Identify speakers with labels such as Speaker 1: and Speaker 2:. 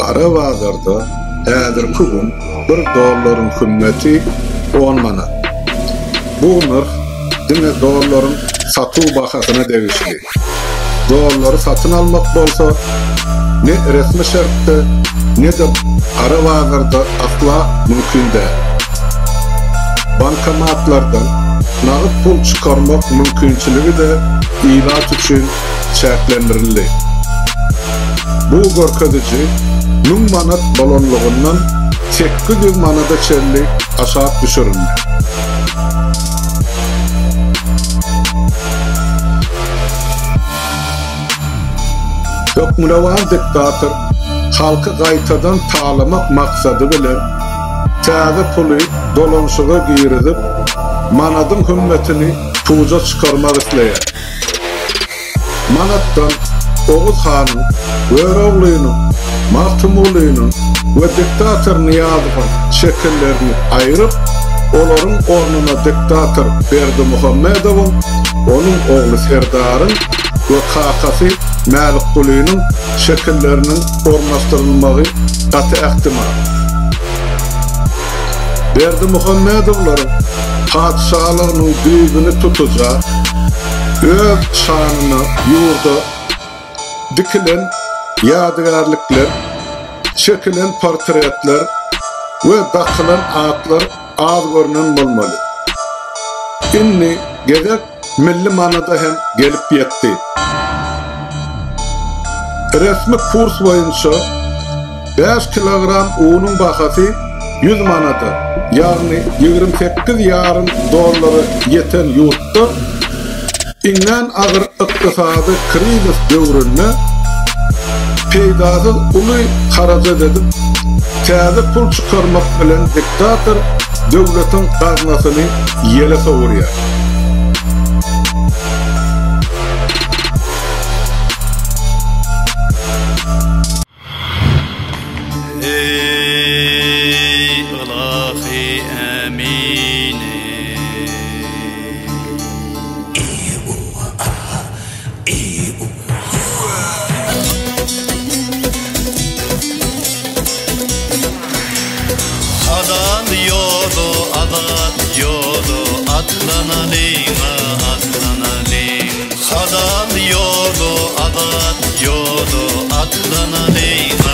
Speaker 1: Ara bazarda ädir kubun $1 kımmeti 10 manat. Bu nırh dine dolarların satı bahasına değişli. Doları satın almak bolsa ne resmi şartda ne de ara bazarda asla mümkün değil. Bankomatlardan nağıt pul çıkarmak mümkünçülüğü de ilaç için şartlandırıldı. Bu görkezeci 1000 manat balonluğundan 800 manata çelli aşağı düşürüldü. Hökmüravan diktatör halkı gaytadan ta'lamak maksadı bilen täze pulu dolanşyga girizip manatın hümmetini tuğca çıkarmak isleýär. Manatdan Oğuz Han'ın, Öroğlu'nun, Mahtumulu'nun ve diktatör Niyazovyň şekillerini ayırıp olaryň ornuna diktatör Berdimuhammedowyň, onun oğlu Serdar'ın ve kakasy Mälikgulynyň şekillerinin ornaşdyrylmagy gaty ähtimal. Berdimuhammedowlaryň padşahlygynyň düýbüni tutujak, öz şanyna ýurda dikilen ýadygarlyklar, çekilen portretler we dakylan atlar az görünen bolmaly. Inni gezek milli manada hem gelip ýetdi. Resmi kurs boýunça 5 kilogram unuň bahasy 100 manata, ýagny $28,5 ýeten ýurtda iňen agyr ykdysady krizis döwründe peýdasyz uly harajat edip täze pul çykarmak bilen diktatör döwletiň gaznasyny ýele sowurýar.
Speaker 2: Adam yolu, adat yolu, atlanalım.